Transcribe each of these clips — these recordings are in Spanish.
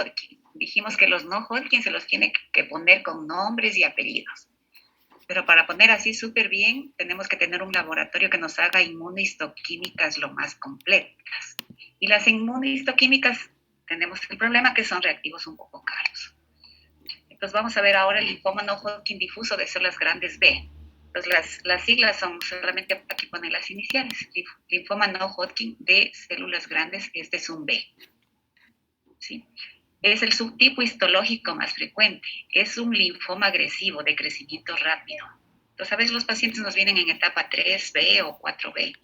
Hodgkin. Dijimos que los no Hodgkin se los tiene que poner con nombres y apellidos. Pero para poner así súper bien, tenemos que tener un laboratorio que nos haga inmunohistoquímicas lo más completas. Y las inmunohistoquímicas tenemos el problema que son reactivos un poco caros. Entonces vamos a ver ahora el linfoma no Hodgkin difuso de células grandes B. Entonces las siglas son solamente, aquí ponen las iniciales. Linfoma no Hodgkin de células grandes, este es un B. ¿Sí? Es el subtipo histológico más frecuente. Es un linfoma agresivo de crecimiento rápido. Entonces, a veces los pacientes nos vienen en etapa 3B o 4B.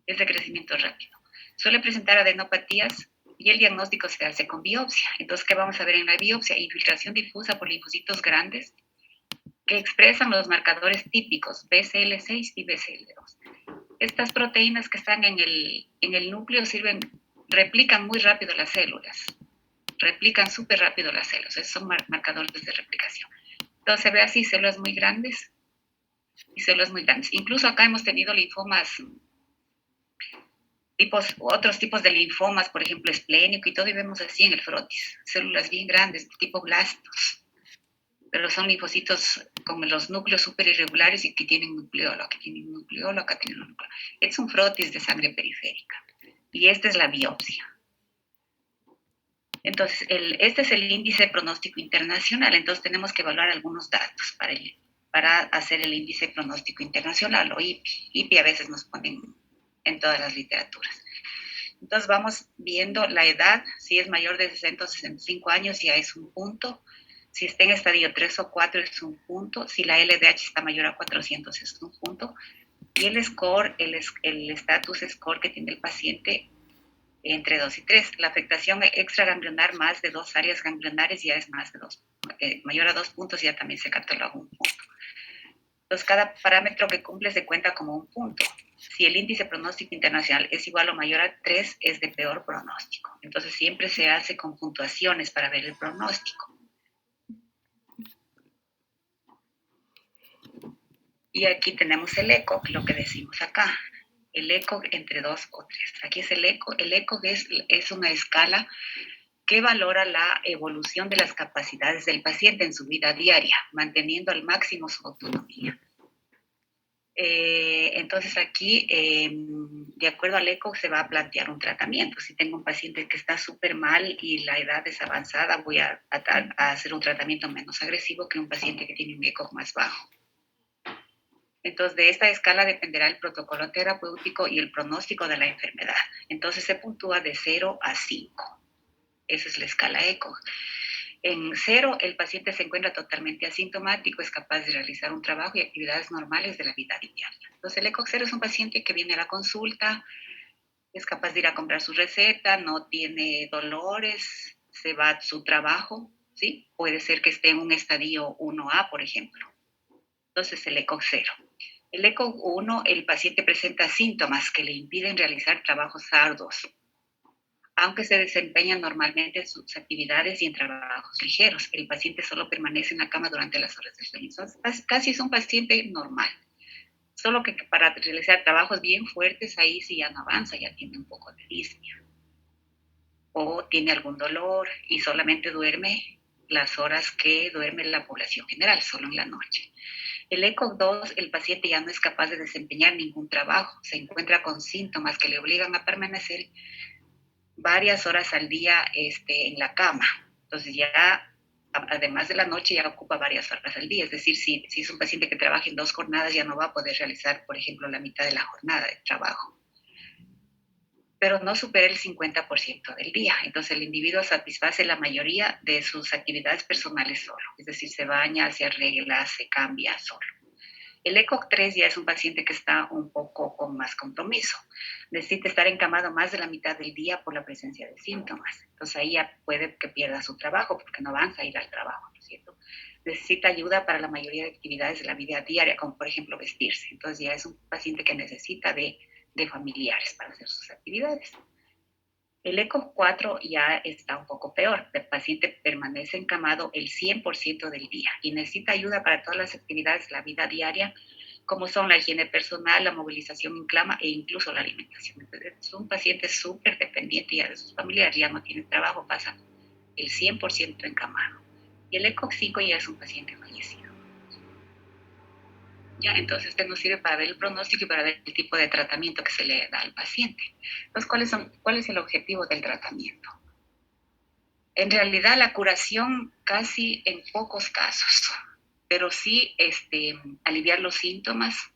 Es de crecimiento rápido. Suele presentar adenopatías y el diagnóstico se hace con biopsia. Entonces, ¿qué vamos a ver en la biopsia? Infiltración difusa por linfocitos grandes que expresan los marcadores típicos BCL6 y BCL2. Estas proteínas que están en el núcleo replican muy rápido las células. Replican súper rápido las células, esos son marcadores de replicación. Entonces se ve así células muy grandes y células muy grandes. Incluso acá hemos tenido linfomas, otros tipos de linfomas, por ejemplo esplénico y todo, y vemos así en el frotis, células bien grandes, tipo blastos, pero son linfocitos con los núcleos súper irregulares y que tienen nucleolo, acá tienen un nucleolo, acá tienen un nucleolo. Es un frotis de sangre periférica y esta es la biopsia. Entonces, este es el índice pronóstico internacional. Entonces, tenemos que evaluar algunos datos para hacer el índice pronóstico internacional o IPI. IPI a veces nos ponen en todas las literaturas. Entonces, vamos viendo la edad. Si es mayor de 60 o 65 años, ya es un punto. Si está en estadio 3 o 4, es un punto. Si la LDH está mayor a 400, es un punto. Y el score, el status score que tiene el paciente entre 2 y 3. La afectación extraganglionar más de 2 áreas ganglionares ya es más de 2, mayor a 2 puntos ya también se cataloga un punto. Entonces, cada parámetro que cumple se cuenta como un punto. Si el índice pronóstico internacional es igual o mayor a 3, es de peor pronóstico. Entonces, siempre se hace con puntuaciones para ver el pronóstico. Y aquí tenemos el eco, lo que decimos acá. El eco entre 2 o 3. Aquí es el eco. El eco es una escala que valora la evolución de las capacidades del paciente en su vida diaria, manteniendo al máximo su autonomía. Entonces aquí, de acuerdo al eco, se va a plantear un tratamiento. Si tengo un paciente que está súper mal y la edad es avanzada, voy a hacer un tratamiento menos agresivo que un paciente que tiene un eco más bajo. Entonces, de esta escala dependerá el protocolo terapéutico y el pronóstico de la enfermedad. Entonces, se puntúa de 0 a 5. Esa es la escala ECOG. En 0, el paciente se encuentra totalmente asintomático, es capaz de realizar un trabajo y actividades normales de la vida diaria. Entonces, el ECOG 0 es un paciente que viene a la consulta, es capaz de ir a comprar su receta, no tiene dolores, se va a su trabajo, ¿sí? Puede ser que esté en un estadio 1A, por ejemplo. Entonces, el ECOG 0. El ECOG 1, el paciente presenta síntomas que le impiden realizar trabajos arduos, aunque se desempeñan normalmente en sus actividades y en trabajos ligeros. El paciente solo permanece en la cama durante las horas del sueño. Entonces, casi es un paciente normal. Solo que para realizar trabajos bien fuertes, ahí sí ya no avanza, ya tiene un poco de disnea. O tiene algún dolor y solamente duerme las horas que duerme la población general, solo en la noche. El ECOG 2, el paciente ya no es capaz de desempeñar ningún trabajo, se encuentra con síntomas que le obligan a permanecer varias horas al día en la cama. Entonces ya, además de la noche, ya ocupa varias horas al día. Es decir, si es un paciente que trabaja en 2 jornadas, ya no va a poder realizar, por ejemplo, la mitad de la jornada de trabajo. Pero no supera el 50% del día. Entonces el individuo satisface la mayoría de sus actividades personales solo. Es decir, se baña, se arregla, se cambia solo. El ECOG 3 ya es un paciente que está un poco con más compromiso. Necesita estar encamado más de la mitad del día por la presencia de síntomas. Entonces ahí ya puede que pierda su trabajo porque no avanza a ir al trabajo, ¿no es cierto? Necesita ayuda para la mayoría de actividades de la vida diaria, como por ejemplo vestirse. Entonces ya es un paciente que necesita de familiares para hacer sus actividades. El ECOG 4 ya está un poco peor. El paciente permanece encamado el 100% del día y necesita ayuda para todas las actividades de la vida diaria, como son la higiene personal, la movilización en cama e incluso la alimentación. Entonces, es un paciente súper dependiente ya de sus familiares, ya no tiene trabajo, pasa el 100% encamado. Y el ECOG 5 ya es un paciente fallecido. Ya, entonces este nos sirve para ver el pronóstico y para ver el tipo de tratamiento que se le da al paciente. Entonces, ¿cuál es el objetivo del tratamiento? En realidad, la curación casi en pocos casos, pero sí aliviar los síntomas,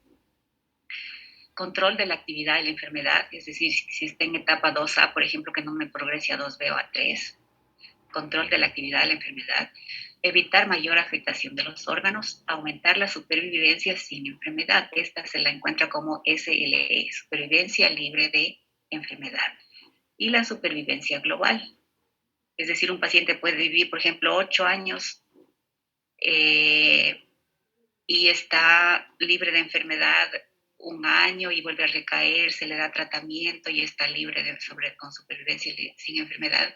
control de la actividad de la enfermedad, es decir, si está en etapa 2A, por ejemplo, que no me progrese a 2B o a 3, control de la actividad de la enfermedad, evitar mayor afectación de los órganos, aumentar la supervivencia sin enfermedad. Esta se la encuentra como SLE, supervivencia libre de enfermedad. Y la supervivencia global, es decir, un paciente puede vivir, por ejemplo, 8 años y está libre de enfermedad un año y vuelve a recaer, se le da tratamiento y está libre con supervivencia sin enfermedad.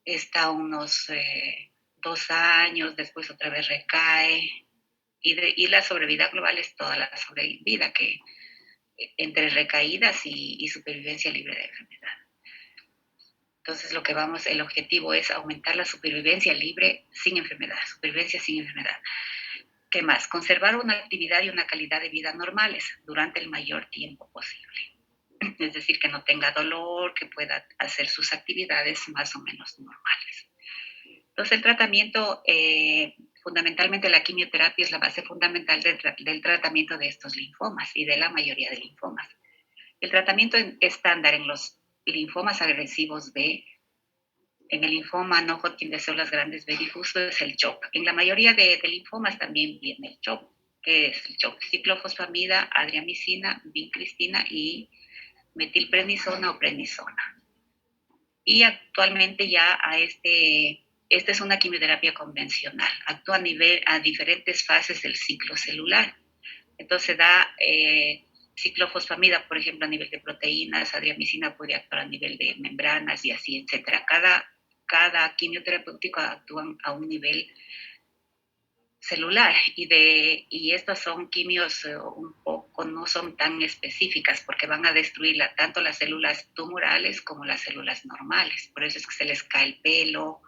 Está unos 2 años, después otra vez recae. Y la sobrevida global es toda la sobrevida, que entre recaídas y supervivencia libre de enfermedad. Entonces, el objetivo es aumentar la supervivencia libre sin enfermedad, supervivencia sin enfermedad. ¿Qué más? Conservar una actividad y una calidad de vida normales durante el mayor tiempo posible. Es decir, que no tenga dolor, que pueda hacer sus actividades más o menos normales. Entonces, el tratamiento, fundamentalmente la quimioterapia es la base fundamental del tratamiento de estos linfomas y de la mayoría de linfomas. El tratamiento estándar en los linfomas agresivos B, en el linfoma no Hodgkin de células grandes B difuso, es el CHOP. En la mayoría de linfomas también viene el CHOP, que es el CHOP: ciclofosfamida, adriamicina, vincristina y metilprednisona o prednisona. Y actualmente ya esta es una quimioterapia convencional. Actúa a diferentes fases del ciclo celular. Entonces da ciclofosfamida, por ejemplo, a nivel de proteínas, adriamicina puede actuar a nivel de membranas y así, etcétera. Cada quimioterapéutico actúa a un nivel celular y estas son quimios un poco, no son tan específicas porque van a destruir tanto las células tumorales como las células normales. Por eso es que se les cae el pelo,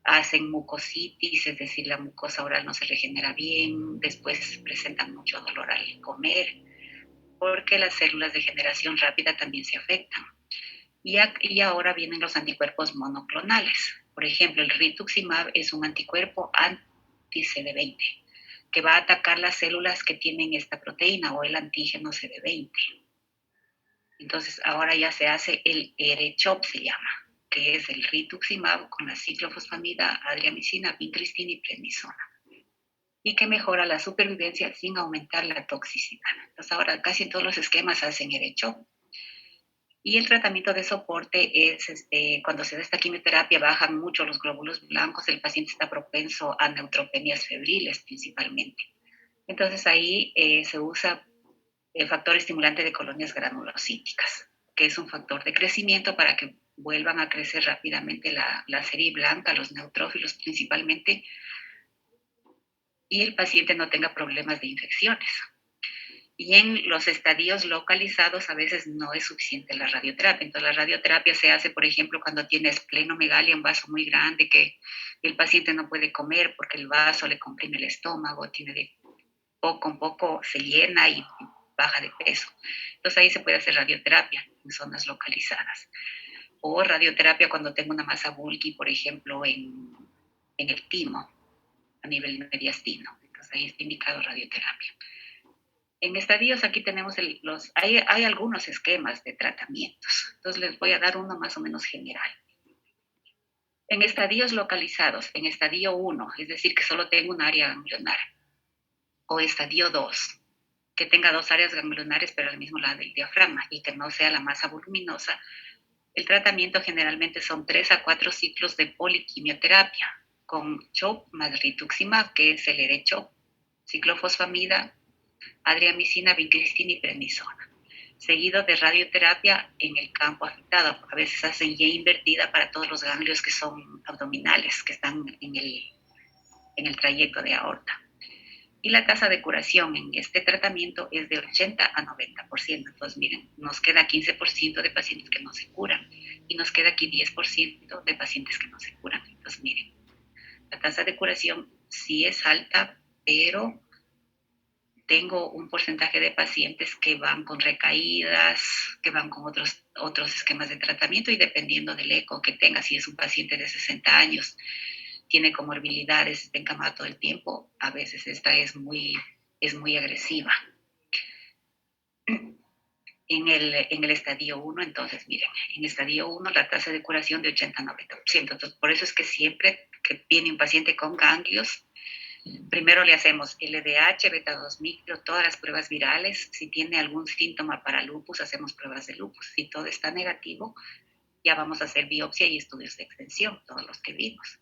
hacen mucositis, es decir, la mucosa oral no se regenera bien, después presentan mucho dolor al comer, porque las células de generación rápida también se afectan. Y ahora vienen los anticuerpos monoclonales. Por ejemplo, el rituximab es un anticuerpo anti-CD20 que va a atacar las células que tienen esta proteína o el antígeno CD20. Entonces, ahora ya se hace el ERCHOP, se llama, que es el rituximab con la ciclofosfamida, adriamicina, vincristina y prednisona, y que mejora la supervivencia sin aumentar la toxicidad. Entonces, ahora casi en todos los esquemas hacen ERCHOP. Y el tratamiento de soporte es, cuando se da esta quimioterapia, bajan mucho los glóbulos blancos, el paciente está propenso a neutropenias febriles principalmente. Entonces ahí se usa el factor estimulante de colonias granulocíticas, que es un factor de crecimiento para que vuelvan a crecer rápidamente la serie blanca, los neutrófilos principalmente, y el paciente no tenga problemas de infecciones. Y en los estadios localizados a veces no es suficiente la radioterapia. Entonces la radioterapia se hace, por ejemplo, cuando tiene esplenomegalia, un vaso muy grande que el paciente no puede comer porque el vaso le comprime el estómago, tiene de poco en poco se llena y baja de peso. Entonces ahí se puede hacer radioterapia en zonas localizadas. O radioterapia cuando tengo una masa bulky, por ejemplo, en el timo, a nivel mediastino. Entonces ahí está indicado radioterapia. En estadios aquí tenemos hay algunos esquemas de tratamientos. Entonces les voy a dar uno más o menos general. En estadios localizados, en estadio 1, es decir, que solo tengo un área ganglionar, o estadio 2, que tenga dos áreas ganglionares pero al mismo lado del diafragma y que no sea la masa voluminosa, el tratamiento generalmente son 3 a 4 ciclos de poliquimioterapia con CHOP más rituximab, que es el ERCHOP, ciclofosfamida, adriamicina, vincristina y prednisona, seguido de radioterapia en el campo afectado. A veces hacen Y invertida para todos los ganglios que son abdominales, que están en el trayecto de aorta. Y la tasa de curación en este tratamiento es de 80 a 90%. Entonces, miren, nos queda 15% de pacientes que no se curan y nos queda aquí 10% de pacientes que no se curan. Entonces, miren, la tasa de curación sí es alta, pero tengo un porcentaje de pacientes que van con recaídas, que van con otros esquemas de tratamiento y dependiendo del eco que tenga, si es un paciente de 60 años, tiene comorbilidades, está encamado todo el tiempo, a veces esta es muy agresiva. En el estadio 1, entonces, miren, en estadio 1 la tasa de curación de 80-90%. Entonces, por eso es que siempre que viene un paciente con ganglios, primero le hacemos LDH, beta-2 micro, todas las pruebas virales. Si tiene algún síntoma para lupus, hacemos pruebas de lupus. Si todo está negativo, ya vamos a hacer biopsia y estudios de extensión, todos los que vimos.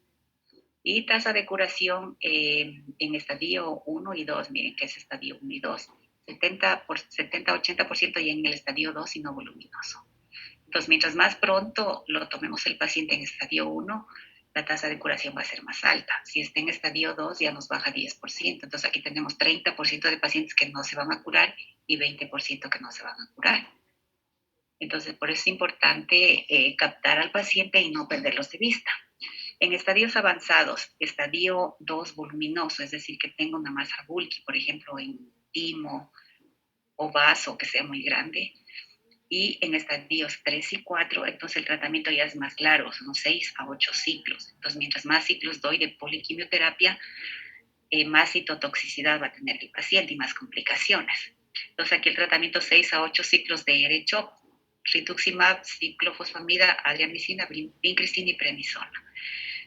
Y tasa de curación en estadio 1 y 2, miren que es estadio 1 y 2, 70-80% y en el estadio 2 y no voluminoso. Entonces, mientras más pronto lo tomemos el paciente en estadio 1, la tasa de curación va a ser más alta. Si está en estadio 2, ya nos baja 10%. Entonces, aquí tenemos 30% de pacientes que no se van a curar y 20% que no se van a curar. Entonces, por eso es importante captar al paciente y no perderlos de vista. En estadios avanzados, estadio 2 voluminoso, es decir, que tenga una masa bulky, por ejemplo, en timo o vaso que sea muy grande, y en estadios 3 y 4, entonces el tratamiento ya es más largo, son 6 a 8 ciclos. Entonces, mientras más ciclos doy de poliquimioterapia, más citotoxicidad va a tener el paciente y más complicaciones. Entonces, aquí el tratamiento 6 a 8 ciclos de ERECHOP, rituximab, ciclofosfamida, adriamicina, vincristina y prednisona.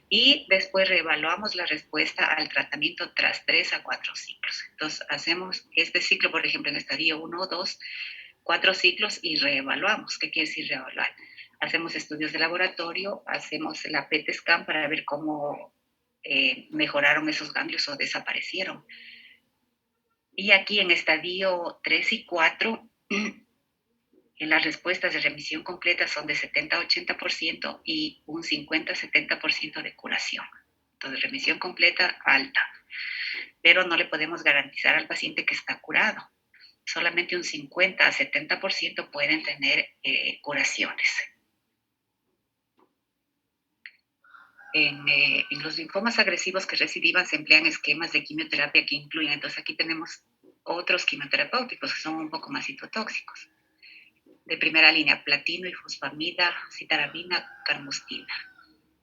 Y después reevaluamos la respuesta al tratamiento tras 3 a 4 ciclos. Entonces, hacemos este ciclo, por ejemplo, en estadio 1 o 2, 4 ciclos y reevaluamos. ¿Qué quiere decir reevaluar? Hacemos estudios de laboratorio, hacemos la PET scan para ver cómo mejoraron esos ganglios o desaparecieron. Y aquí en estadio 3 y 4, las respuestas de remisión completa son de 70-80% y un 50-70% de curación. Entonces, remisión completa alta, pero no le podemos garantizar al paciente que está curado. Solamente un 50-70% pueden tener curaciones. En los linfomas agresivos que recidivan se emplean esquemas de quimioterapia que incluyen, entonces aquí tenemos otros quimioterapéuticos que son un poco más citotóxicos. De primera línea, platino y fosfamida, citarabina, carmustina.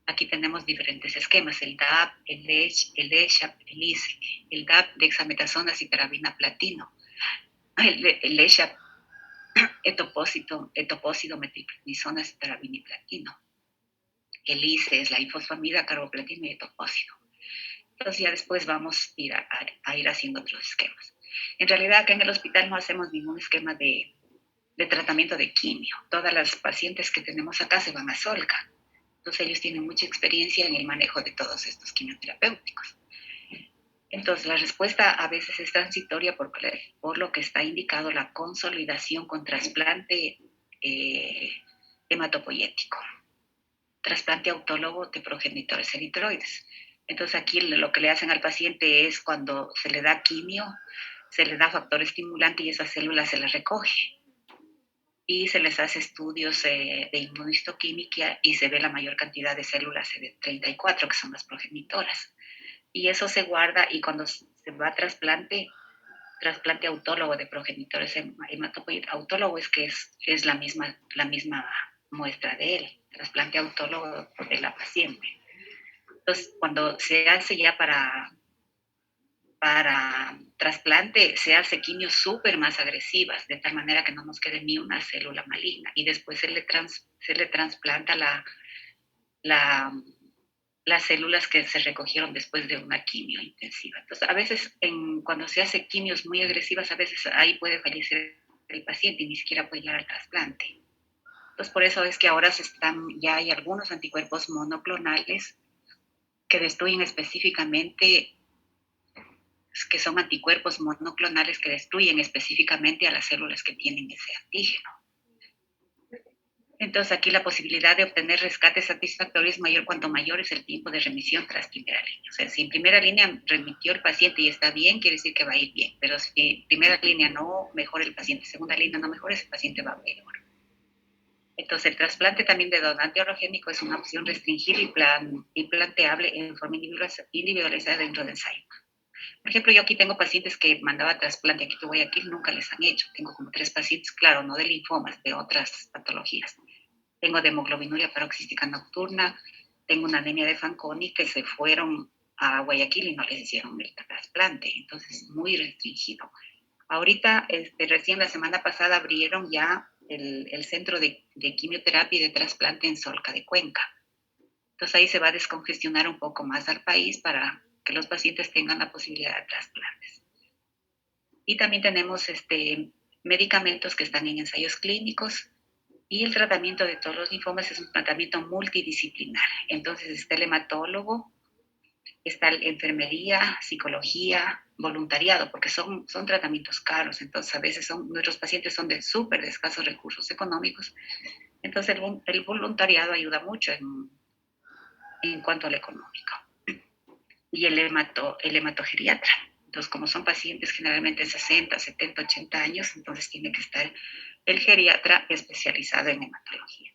Aquí tenemos diferentes esquemas, el DAP, el ESHAP, el ICE, el DAP, dexametasona, citarabina, platino, el ESHAP, etopósido, metilprednisona, citarabina y platino. El ICE es la ifosfamida, carboplatino y etopósido. Entonces ya después vamos a ir haciendo otros esquemas. En realidad acá en el hospital no hacemos ningún esquema de tratamiento de quimio. Todas las pacientes que tenemos acá se van a Solca. Entonces ellos tienen mucha experiencia en el manejo de todos estos quimioterapéuticos. Entonces la respuesta a veces es transitoria por lo que está indicado la consolidación con trasplante hematopoyético, trasplante autólogo de progenitores eritroides. Entonces aquí lo que le hacen al paciente es cuando se le da quimio, se le da factor estimulante y esa célula se la recoge y se les hace estudios de inmunohistoquímica y se ve la mayor cantidad de células CD34, que son las progenitoras. Y eso se guarda y cuando se va a trasplante autólogo de progenitores hematopoyéticos, autólogo es que es la misma muestra de él, trasplante autólogo de la paciente. Entonces, cuando se hace ya para trasplante, se hace quimios súper más agresivas, de tal manera que no nos quede ni una célula maligna. Y después se le trasplanta las células que se recogieron después de una quimio intensiva. Entonces, a veces cuando se hace quimios muy agresivas, a veces ahí puede fallecer el paciente y ni siquiera puede llegar al trasplante. Entonces, por eso es que ahora ya hay algunos anticuerpos monoclonales que destruyen específicamente, que son anticuerpos monoclonales que destruyen específicamente a las células que tienen ese antígeno. Entonces, aquí la posibilidad de obtener rescate satisfactorio es mayor cuanto mayor es el tiempo de remisión tras primera línea. O sea, si en primera línea remitió el paciente y está bien, quiere decir que va a ir bien. Pero si en primera línea no mejora el paciente, segunda línea no mejora, ese paciente va peor. Entonces, el trasplante también de donante orogénico es una opción restringida y planteable en forma individualizada dentro de ensayo. Por ejemplo, yo aquí tengo pacientes que mandaba trasplante aquí que voy aquí, nunca les han hecho. Tengo como 3 pacientes, claro, no de linfomas, de otras patologías. Tengo de hemoglobinuria paroxística nocturna, tengo una anemia de Fanconi que se fueron a Guayaquil y no les hicieron el trasplante, entonces muy restringido. Ahorita, recién la semana pasada abrieron ya el centro de quimioterapia y de trasplante en Solca de Cuenca. Entonces ahí se va a descongestionar un poco más al país para que los pacientes tengan la posibilidad de trasplantes. Y también tenemos medicamentos que están en ensayos clínicos y el tratamiento de todos los linfomas es un tratamiento multidisciplinar. Entonces está el hematólogo, está la enfermería, psicología, voluntariado, porque son tratamientos caros. Entonces a veces nuestros pacientes son de súper escasos recursos económicos. Entonces el voluntariado ayuda mucho en cuanto al económico. Y el hematogeriatra. Entonces, como son pacientes generalmente 60, 70, 80 años, entonces tiene que estar el geriatra especializado en hematología.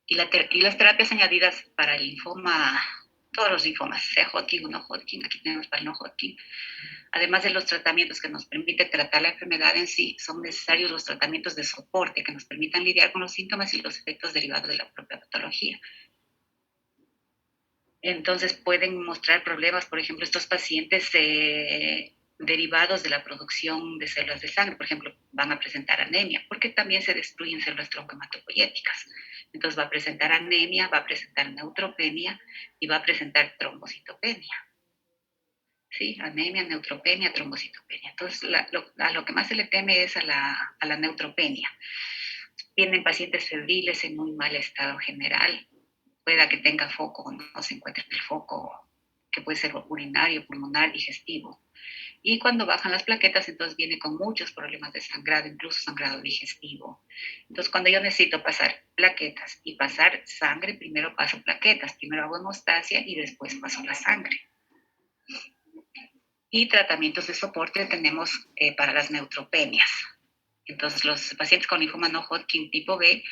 Y las terapias añadidas para el linfoma, todos los linfomas, sea Hodgkin o no Hodgkin, aquí tenemos para el no Hodgkin, además de los tratamientos que nos permiten tratar la enfermedad en sí, son necesarios los tratamientos de soporte que nos permitan lidiar con los síntomas y los efectos derivados de la propia patología. Entonces pueden mostrar problemas, por ejemplo, estos pacientes derivados de la producción de células de sangre, por ejemplo, van a presentar anemia, porque también se destruyen células troncohematopoyéticas. Entonces va a presentar anemia, va a presentar neutropenia y va a presentar trombocitopenia. Sí, anemia, neutropenia, trombocitopenia. Entonces, a lo que más se le teme es a la neutropenia. Tienen pacientes febriles en muy mal estado general, pueda que tenga foco o no se encuentre el foco, que puede ser urinario, pulmonar, digestivo. Y cuando bajan las plaquetas, entonces viene con muchos problemas de sangrado, incluso sangrado digestivo. Entonces, cuando yo necesito pasar plaquetas y pasar sangre, primero paso plaquetas, primero hago hemostasia y después paso la sangre. Y tratamientos de soporte tenemos para las neutropenias. Entonces, los pacientes con linfoma no Hodgkin tipo B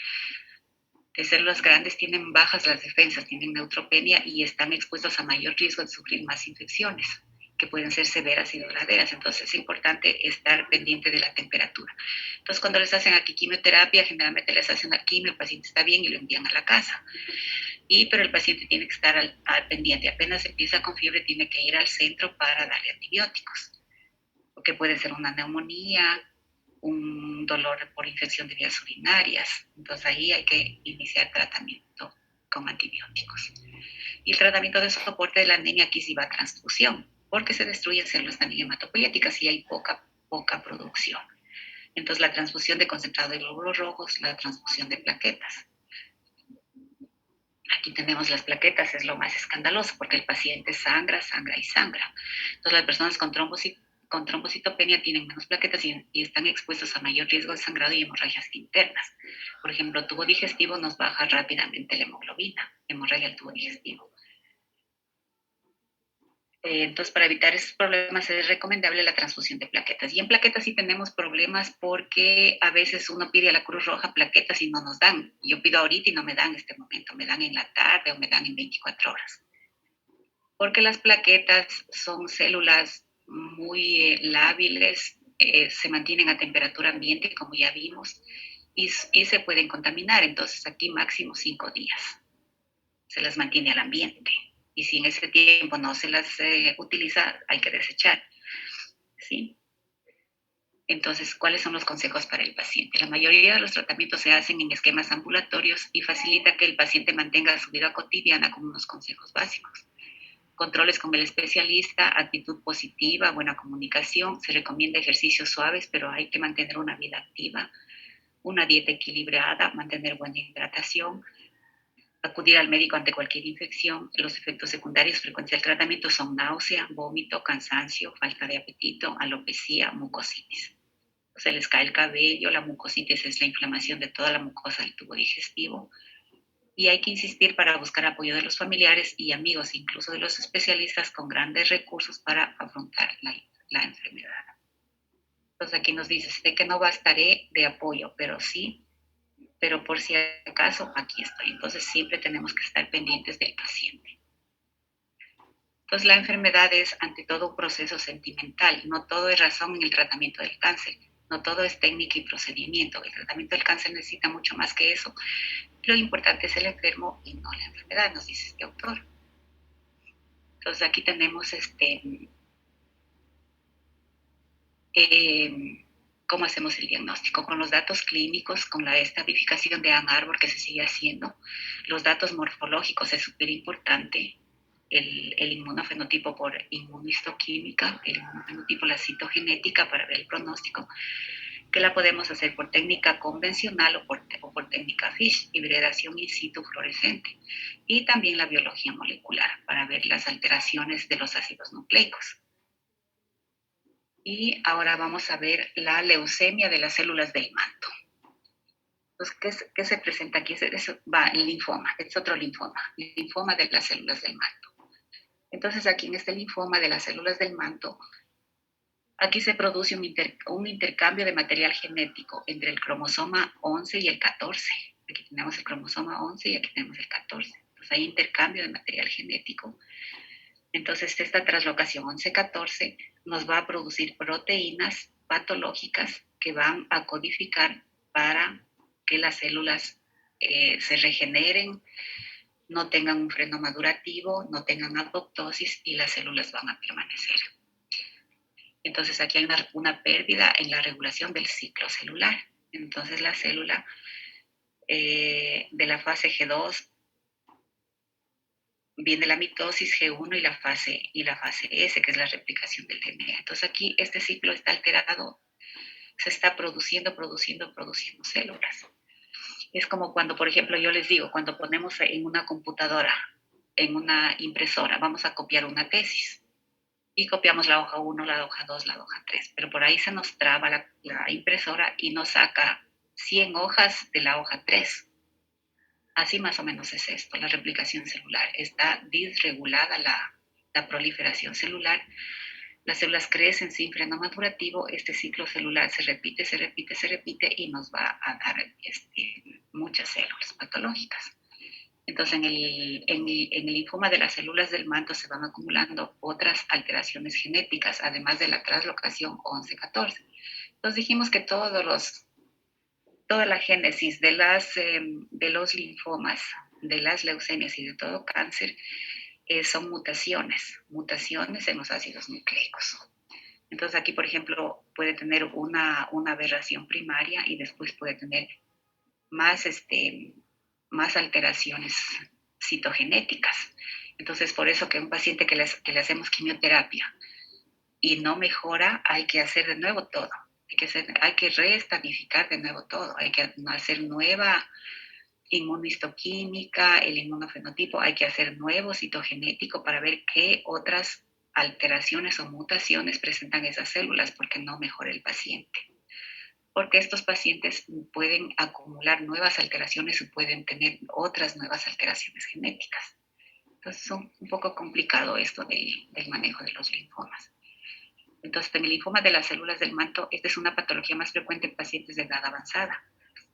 de células grandes tienen bajas las defensas, tienen neutropenia y están expuestos a mayor riesgo de sufrir más infecciones, que pueden ser severas y duraderas. Entonces es importante estar pendiente de la temperatura. Entonces cuando les hacen aquí quimioterapia, generalmente les hacen la quimio, el paciente está bien y lo envían a la casa. Pero el paciente tiene que estar al pendiente. Apenas empieza con fiebre, tiene que ir al centro para darle antibióticos, porque puede ser una neumonía, un dolor por infección de vías urinarias. Entonces ahí hay que iniciar tratamiento con antibióticos. Y el tratamiento de soporte de la anemia aquí sí va a transfusión, porque se destruyen células también hematopoyéticas y hay poca producción. Entonces la transfusión de concentrado de glóbulos rojos, la transfusión de plaquetas. Aquí tenemos las plaquetas, es lo más escandaloso, porque el paciente sangra, sangra y sangra. Entonces las personas con trombocitopenia tienen menos plaquetas y están expuestos a mayor riesgo de sangrado y hemorragias internas. Por ejemplo, tubo digestivo nos baja rápidamente la hemoglobina, hemorragia del tubo digestivo. Entonces, para evitar esos problemas es recomendable la transfusión de plaquetas. Y en plaquetas sí tenemos problemas porque a veces uno pide a la Cruz Roja plaquetas y no nos dan. Yo pido ahorita y no me dan en este momento, me dan en la tarde o me dan en 24 horas. Porque las plaquetas son células muy lábiles, se mantienen a temperatura ambiente, como ya vimos, y se pueden contaminar. Entonces, aquí máximo 5 días se las mantiene al ambiente. Y si en ese tiempo no se las utiliza, hay que desechar. ¿Sí? Entonces, ¿cuáles son los consejos para el paciente? La mayoría de los tratamientos se hacen en esquemas ambulatorios y facilita que el paciente mantenga su vida cotidiana con unos consejos básicos. Controles con el especialista, actitud positiva, buena comunicación. Se recomienda ejercicios suaves, pero hay que mantener una vida activa, una dieta equilibrada, mantener buena hidratación, acudir al médico ante cualquier infección. Los efectos secundarios frecuentes del tratamiento son náusea, vómito, cansancio, falta de apetito, alopecia, mucositis. Se les cae el cabello, la mucositis es la inflamación de toda la mucosa del tubo digestivo. Y hay que insistir para buscar apoyo de los familiares y amigos, incluso de los especialistas con grandes recursos para afrontar la enfermedad. Entonces aquí nos dice, sé que no bastaré de apoyo, pero por si acaso aquí estoy. Entonces siempre tenemos que estar pendientes del paciente. Entonces la enfermedad es ante todo un proceso sentimental, no todo es razón en el tratamiento del cáncer, no todo es técnica y procedimiento. El tratamiento del cáncer necesita mucho más que eso. Lo importante es el enfermo y no la enfermedad, nos dice este autor. Entonces aquí tenemos cómo hacemos el diagnóstico, con los datos clínicos, con la estadificación de Ann Arbor que se sigue haciendo, los datos morfológicos es súper importante, el inmunofenotipo por inmunistoquímica, el inmunofenotipo, la citogenética para ver el pronóstico, que la podemos hacer por técnica convencional o por técnica FISH, hibridación in situ fluorescente, y también la biología molecular para ver las alteraciones de los ácidos nucleicos. Y ahora vamos a ver la leucemia de las células del manto. Entonces, ¿qué se presenta aquí? El linfoma, es otro linfoma, el linfoma de las células del manto. Entonces, aquí en este linfoma de las células del manto, aquí se produce un intercambio de material genético entre el cromosoma 11 y el 14. Aquí tenemos el cromosoma 11 y aquí tenemos el 14. Entonces, hay intercambio de material genético. Entonces, esta translocación 11-14 nos va a producir proteínas patológicas que van a codificar para que las células se regeneren, no tengan un freno madurativo, no tengan apoptosis y las células van a permanecer. Entonces, aquí hay una pérdida en la regulación del ciclo celular. Entonces, la célula de la fase G2 viene la mitosis G1 y la fase S, que es la replicación del DNA. Entonces aquí este ciclo está alterado, se está produciendo células. Es como cuando, por ejemplo, yo les digo, cuando ponemos en una computadora, en una impresora, vamos a copiar una tesis y copiamos la hoja 1, la hoja 2, la hoja 3, pero por ahí se nos traba la impresora y nos saca 100 hojas de la hoja 3. Así más o menos es esto, la replicación celular. Está disregulada la proliferación celular. Las células crecen sin freno madurativo. Este ciclo celular se repite y nos va a dar muchas células patológicas. Entonces, en el linfoma de las células del manto se van acumulando otras alteraciones genéticas, además de la translocación 11-14. Entonces dijimos que toda la génesis de los linfomas, de las leucemias y de todo cáncer son mutaciones en los ácidos nucleicos. Entonces aquí, por ejemplo, puede tener una aberración primaria y después puede tener más, más alteraciones citogenéticas. Entonces, por eso que un paciente que le hacemos quimioterapia y no mejora, hay que hacer de nuevo todo. Hay que reestadificar de nuevo todo, hay que hacer nueva inmunistoquímica, el inmunofenotipo, hay que hacer nuevo citogenético para ver qué otras alteraciones o mutaciones presentan esas células porque no mejora el paciente. Porque estos pacientes pueden acumular nuevas alteraciones y pueden tener otras nuevas alteraciones genéticas. Entonces es un poco complicado esto del manejo de los linfomas. Entonces, en el linfoma de las células del manto, esta es una patología más frecuente en pacientes de edad avanzada.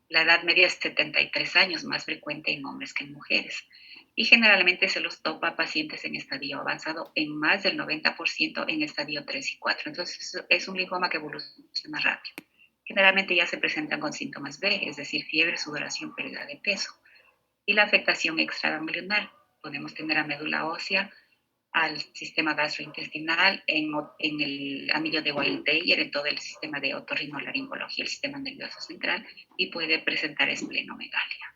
La edad media es 73 años, más frecuente en hombres que en mujeres. Y generalmente se los topa a pacientes en estadio avanzado en más del 90% en estadio 3 y 4. Entonces, es un linfoma que evoluciona rápido. Generalmente ya se presentan con síntomas B, es decir, fiebre, sudoración, pérdida de peso. Y la afectación extraganglionar. Podemos tener a médula ósea, al sistema gastrointestinal, en el anillo de Weill-Taylor, en todo el sistema de otorrinolaringología, el sistema nervioso central, y puede presentar esplenomegalia.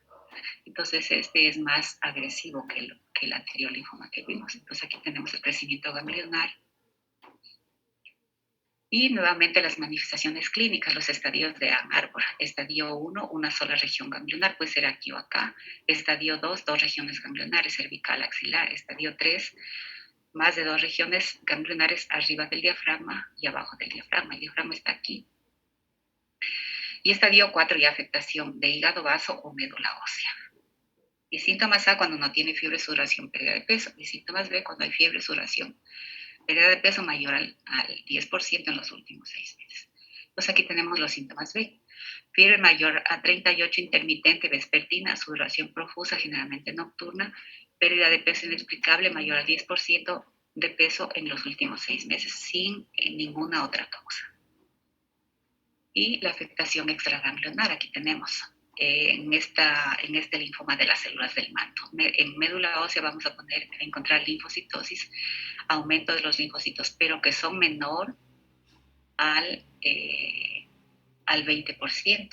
Entonces, este es más agresivo que el anterior linfoma que vimos. Entonces, aquí tenemos el crecimiento ganglionar. Y nuevamente las manifestaciones clínicas, los estadios de Ann Arbor. Estadio 1, una sola región ganglionar, puede ser aquí o acá. Estadio 2, dos regiones ganglionares, cervical, axilar. Estadio 3, más de dos regiones ganglionares arriba del diafragma y abajo del diafragma. El diafragma está aquí. Y estadio 4 ya afectación de hígado, vaso o médula ósea. Y síntomas A cuando no tiene fiebre, sudoración, pérdida de peso. Y síntomas B cuando hay fiebre, sudoración, pérdida de peso mayor al 10% en los últimos 6 meses. Entonces aquí tenemos los síntomas B. Fiebre mayor a 38, intermitente, vespertina, sudoración profusa, generalmente nocturna, pérdida de peso inexplicable mayor al 10% de peso en los últimos 6 meses, sin ninguna otra causa. Y la afectación extraganglionar, aquí tenemos en este linfoma de las células del manto. En médula ósea vamos a encontrar linfocitosis, aumento de los linfocitos, pero que son menor al 20%.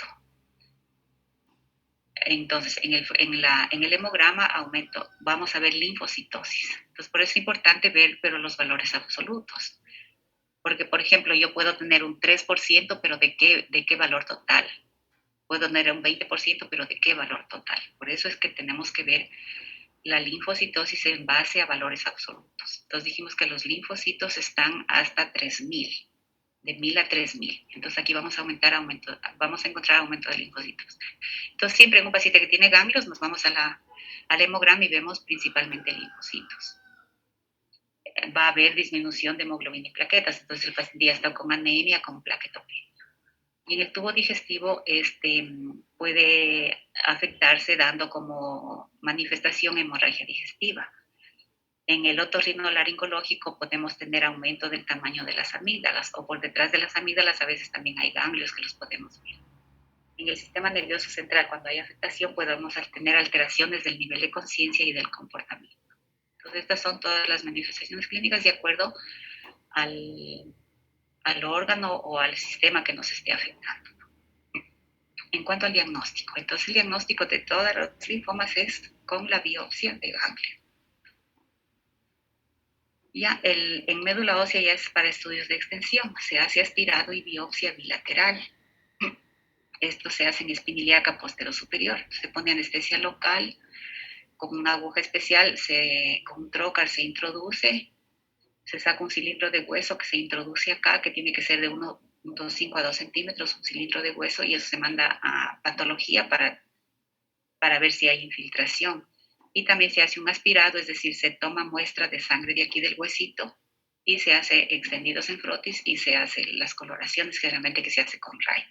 Entonces, en el hemograma aumento, vamos a ver linfocitosis. Entonces, por eso es importante ver, pero los valores absolutos. Porque, por ejemplo, yo puedo tener un 3%, pero ¿de qué valor total? Puedo tener un 20%, pero ¿de qué valor total? Por eso es que tenemos que ver la linfocitosis en base a valores absolutos. Entonces dijimos que los linfocitos están hasta 3.000, de 1.000 a 3.000. Entonces aquí vamos a encontrar aumento de linfocitos. Entonces siempre en un paciente que tiene ganglios nos vamos al hemograma y vemos principalmente linfocitos. Va a haber disminución de hemoglobina y plaquetas, entonces el paciente ya está con anemia, con plaquetopenia. Y en el tubo digestivo puede afectarse dando como manifestación hemorragia digestiva. En el otorrinolaringológico podemos tener aumento del tamaño de las amígdalas, o por detrás de las amígdalas a veces también hay ganglios que los podemos ver. En el sistema nervioso central, cuando hay afectación, podemos tener alteraciones del nivel de conciencia y del comportamiento. Entonces, estas son todas las manifestaciones clínicas de acuerdo al órgano o al sistema que nos esté afectando. En cuanto al diagnóstico, entonces el diagnóstico de todos los linfomas es con la biopsia de ganglio. Ya en médula ósea ya es para estudios de extensión, se hace aspirado y biopsia bilateral. Esto se hace en espina ilíaca posterior superior. Se pone anestesia local con una aguja especial, con un trocar se introduce, se saca un cilindro de hueso que se introduce acá, que tiene que ser de 1,5 a 2 centímetros, un cilindro de hueso, y eso se manda a patología para ver si hay infiltración. Y también se hace un aspirado, es decir, se toma muestra de sangre de aquí del huesito y se hace extendidos en frotis y se hacen las coloraciones, generalmente que se hace con RAI.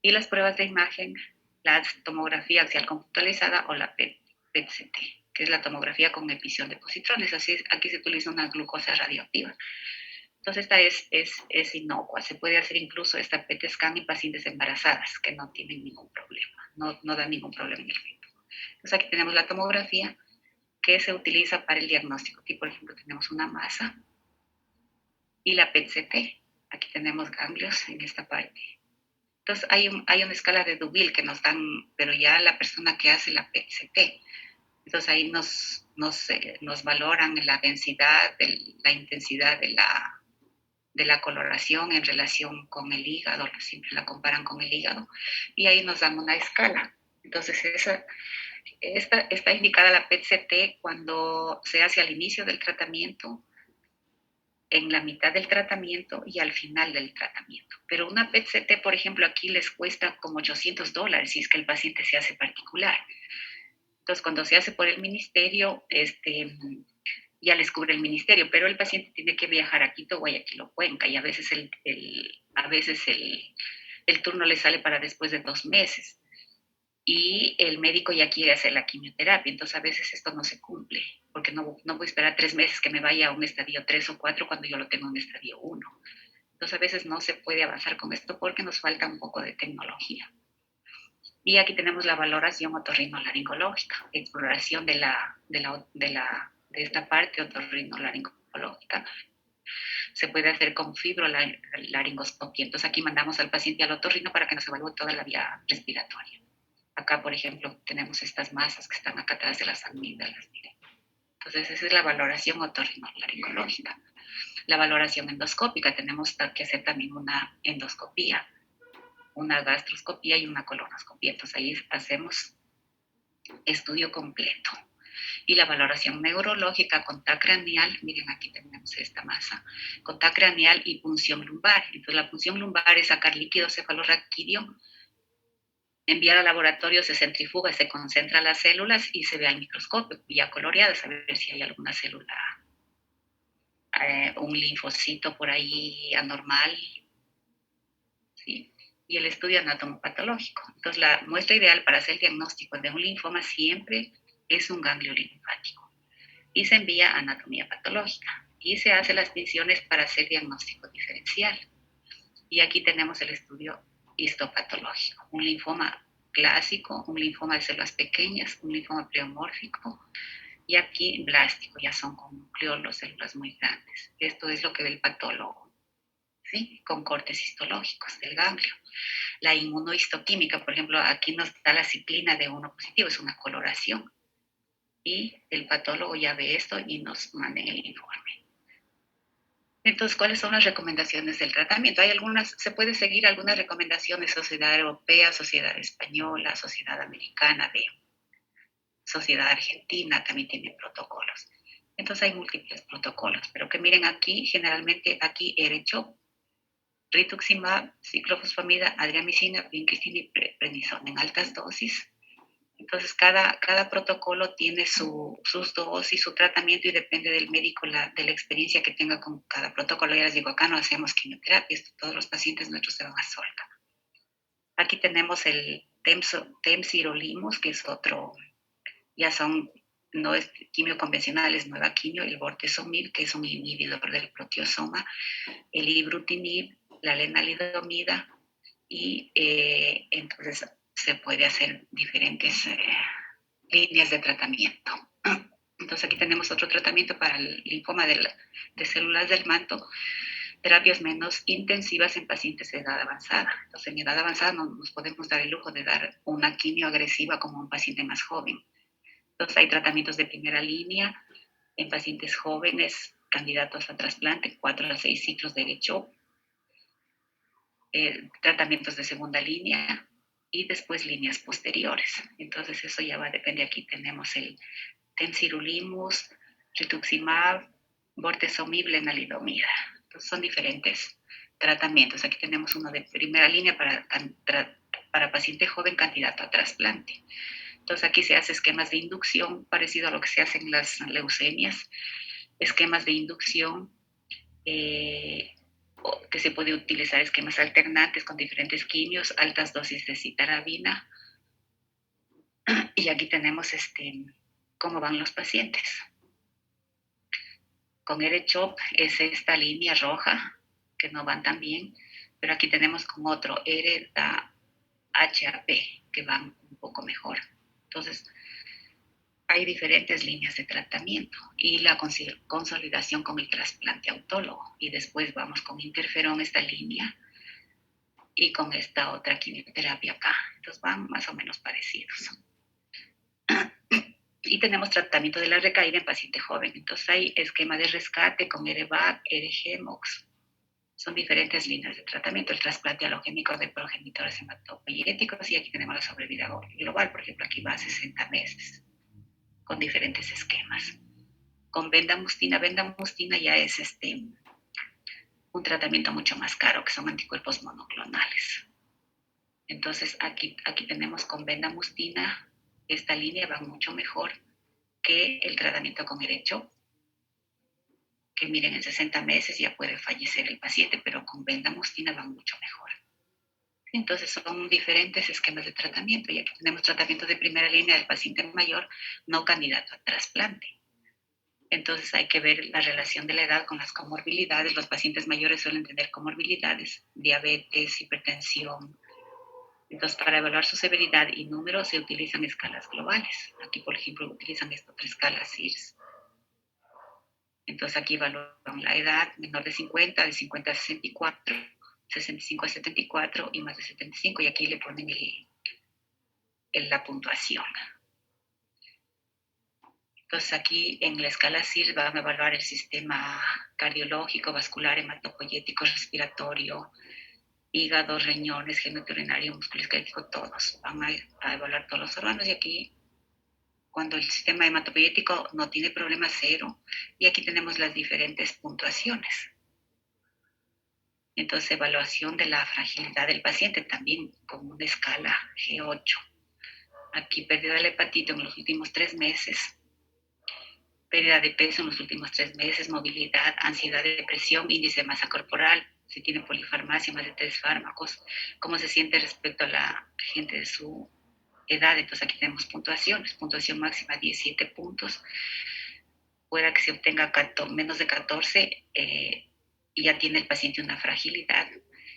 Y las pruebas de imagen, la tomografía axial computarizada o la PET-CT, que es la tomografía con emisión de positrones. Así es, aquí se utiliza una glucosa radioactiva. Entonces esta es inocua. Se puede hacer incluso esta PET scan en pacientes embarazadas que no tienen ningún problema, no da ningún problema en el feto. Entonces aquí tenemos la tomografía que se utiliza para el diagnóstico. Aquí, por ejemplo, tenemos una masa y la PET-CT. Aquí tenemos ganglios en esta parte. Entonces hay una escala de Deauville que nos dan, pero ya la persona que hace la PET-CT. Entonces ahí nos valoran la densidad, la intensidad de la coloración en relación con el hígado, siempre la comparan con el hígado, y ahí nos dan una escala. Entonces está indicada la PET-CT cuando se hace al inicio del tratamiento, en la mitad del tratamiento y al final del tratamiento. Pero una PET-CT, por ejemplo, aquí les cuesta como $800 si es que el paciente se hace particular. Entonces, cuando se hace por el ministerio, ya les cubre el ministerio, pero el paciente tiene que viajar a Quito, Guayaquil o Cuenca, y a veces el turno le sale para después de 2 meses. Y el médico ya quiere hacer la quimioterapia, entonces a veces esto no se cumple, porque no voy a esperar 3 meses que me vaya a un estadio 3 o 4 cuando yo lo tengo en un estadio 1. Entonces a veces no se puede avanzar con esto porque nos falta un poco de tecnología. Y aquí tenemos la valoración otorrinolaringológica, exploración de esta parte otorrinolaringológica. Se puede hacer con fibrolaringoscopia. Entonces aquí mandamos al paciente al otorrino para que nos evalúe toda la vía respiratoria. Acá, por ejemplo, tenemos estas masas que están acá atrás de las amígdalas, miren. Entonces, esa es la valoración otorrinolaringológica. La valoración endoscópica, tenemos que hacer también una endoscopía, una gastroscopía y una colonoscopía. Entonces, ahí hacemos estudio completo. Y la valoración neurológica con TAC craneal, miren aquí tenemos esta masa, con TAC craneal y punción lumbar. Entonces la punción lumbar es sacar líquido cefalorraquídeo, enviar al laboratorio, se centrifuga, se concentra las células y se ve al microscopio, ya coloreadas, a ver si hay alguna célula, un linfocito por ahí anormal, ¿sí? Y el estudio anatomopatológico. Entonces, la muestra ideal para hacer el diagnóstico de un linfoma siempre es un ganglio linfático y se envía a anatomía patológica y se hace las misiones para hacer diagnóstico diferencial. Y aquí tenemos el estudio histopatológico, un linfoma clásico, un linfoma de células pequeñas, un linfoma pleomórfico y aquí blástico, ya son con nucleolos, células muy grandes. Esto es lo que ve el patólogo, ¿sí? Con cortes histológicos del ganglio. La inmunohistoquímica, por ejemplo, aquí nos da la ciclina de 1 positivo, es una coloración. Y el patólogo ya ve esto y nos manda el informe. Entonces, ¿cuáles son las recomendaciones del tratamiento? Hay algunas, se puede seguir algunas recomendaciones, Sociedad Europea, Sociedad Española, Sociedad Americana, de Sociedad Argentina, también tienen protocolos. Entonces hay múltiples protocolos, pero que miren aquí, generalmente aquí Erechop, rituximab, ciclofosfamida, adriamicina, vincristina y prednisona en altas dosis. Entonces, cada protocolo tiene sus dosis, su tratamiento y depende del médico, de la experiencia que tenga con cada protocolo. Ya les digo, acá no hacemos quimioterapia, todos los pacientes nuestros se van a Solca. Aquí tenemos el temsirolimus, que es otro, ya son, no es quimio convencional, es nueva quimio, el bortezomib, que es un inhibidor del proteosoma, el ibrutinib, la lenalidomida, y entonces se puede hacer diferentes líneas de tratamiento. Entonces aquí tenemos otro tratamiento para el linfoma de células del manto, terapias menos intensivas en pacientes de edad avanzada. Entonces en edad avanzada no nos podemos dar el lujo de dar una quimio agresiva como un paciente más joven. Entonces hay tratamientos de primera línea en pacientes jóvenes, candidatos a trasplante, 4 a 6 ciclos de Erechop, tratamientos de segunda línea y después líneas posteriores. Entonces eso ya va, depende, aquí tenemos el temsirolimus, rituximab, bortezomib, lenalidomida. Entonces son diferentes tratamientos. Aquí tenemos uno de primera línea para paciente joven candidato a trasplante. Entonces aquí se hace esquemas de inducción, parecido a lo que se hace en las leucemias, esquemas de inducción, que se puede utilizar esquemas alternantes con diferentes quimios, altas dosis de citarabina. Y aquí tenemos cómo van los pacientes. Con Erechop es esta línea roja, que no van tan bien, pero aquí tenemos con otro Ereda HAP, que van un poco mejor. Entonces, hay diferentes líneas de tratamiento y la consolidación con el trasplante autólogo. Y después vamos con interferón, esta línea, y con esta otra quimioterapia acá. Entonces van más o menos parecidos. Y tenemos tratamiento de la recaída en paciente joven. Entonces hay esquema de rescate con EREVAC, ERGEMOX. Son diferentes líneas de tratamiento. El trasplante halogénico de progenitores hematopoyéticos, y aquí tenemos la sobrevida global, por ejemplo, aquí va a 60 meses, con diferentes esquemas. Con vendamustina ya es un tratamiento mucho más caro, que son anticuerpos monoclonales. Entonces aquí tenemos con vendamustina, esta línea va mucho mejor que el tratamiento con Erechop, que miren, en 60 meses ya puede fallecer el paciente, pero con vendamustina va mucho mejor. Entonces son diferentes esquemas de tratamiento, y aquí tenemos tratamiento de primera línea del paciente mayor no candidato a trasplante. Entonces hay que ver la relación de la edad con las comorbilidades. Los pacientes mayores suelen tener comorbilidades, diabetes, hipertensión. Entonces, para evaluar su severidad y número se utilizan escalas globales. Aquí, por ejemplo, utilizan esta otra escala SIRS. Entonces, aquí evalúan la edad, menor de 50, de 50 a 64, 65 a 74 y más de 75. Y aquí le ponen la puntuación. Entonces, aquí en la escala SIRS van a evaluar el sistema cardiológico, vascular, hematopoyético, respiratorio, hígado, riñones, genitourinario, músculo esquelético, todos. Van a evaluar todos los órganos, y aquí Cuando el sistema hematopoyético no tiene problema, 0. Y aquí tenemos las diferentes puntuaciones. Entonces, evaluación de la fragilidad del paciente también con una escala G8. Aquí, pérdida de la hepatito en los últimos 3 meses, pérdida de peso en los últimos 3 meses, movilidad, ansiedad, depresión, índice de masa corporal, si tiene polifarmacia, más de 3 fármacos, cómo se siente respecto a la gente de su edad. Entonces aquí tenemos puntuaciones, puntuación máxima 17 puntos, pueda que se obtenga menos de 14 y ya tiene el paciente una fragilidad.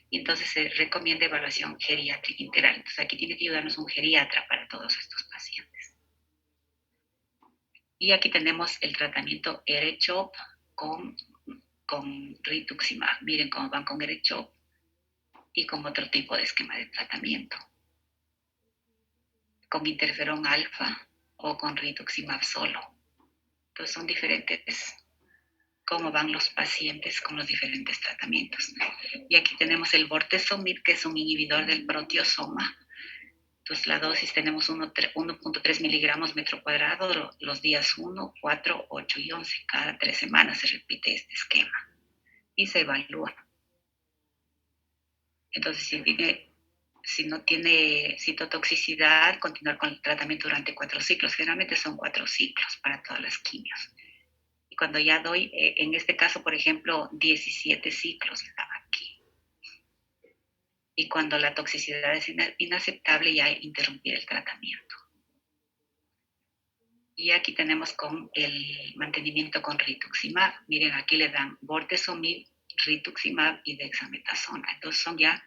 Y entonces se recomienda evaluación geriátrica integral. Entonces aquí tiene que ayudarnos un geriatra para todos estos pacientes. Y aquí tenemos el tratamiento R-CHOP con rituximab. Miren cómo van con R-CHOP y con otro tipo de esquema de tratamiento. Con interferón alfa o con rituximab solo. Entonces son diferentes cómo van los pacientes con los diferentes tratamientos. Y aquí tenemos el bortezomib, que es un inhibidor del proteosoma. Entonces la dosis tenemos 1.3 miligramos metro cuadrado los días 1, 4, 8 y 11. Cada 3 semanas se repite este esquema y se evalúa. Entonces si no tiene citotoxicidad, continuar con el tratamiento durante 4 ciclos. Generalmente son 4 ciclos para todas las quimios. Y cuando ya doy, en este caso, por ejemplo, 17 ciclos estaba aquí. Y cuando la toxicidad es inaceptable, ya interrumpir el tratamiento. Y aquí tenemos con el mantenimiento con rituximab. Miren, aquí le dan bortezomib, rituximab y dexametasona. Entonces son ya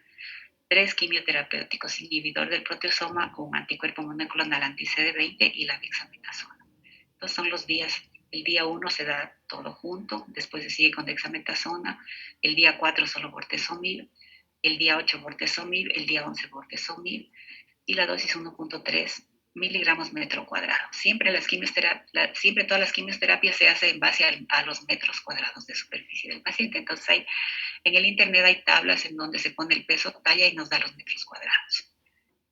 3 quimioterapéuticos, inhibidor del proteosoma, un anticuerpo monoclonal anti-CD20 y la dexametasona. Entonces son los días. El día 1 se da todo junto, después se sigue con dexametasona, el día 4 solo bortezomib, el día 8 bortezomib, el día 11 bortezomib y la dosis 1.3 miligramos metro cuadrado. Siempre todas las quimioterapias se hacen en base a los metros cuadrados de superficie del paciente. Entonces en el internet hay tablas en donde se pone el peso, talla y nos da los metros cuadrados.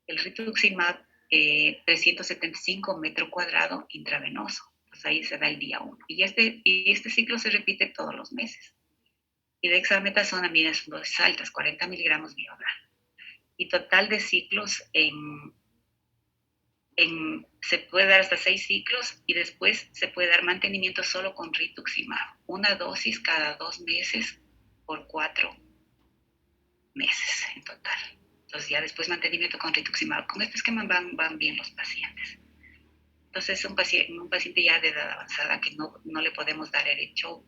El rituximab, 375 metro cuadrado intravenoso. Pues ahí se da el día 1. Y este ciclo se repite todos los meses. Y dexametasona, miren, son dosis altas, 40 miligramos vía oral. Y total de ciclos se puede dar hasta 6 ciclos y después se puede dar mantenimiento solo con rituximab. Una dosis cada 2 meses por 4 meses en total. Entonces ya después mantenimiento con rituximab. Con este esquema van bien los pacientes. Entonces un paciente ya de edad avanzada que no le podemos dar R-CHOP,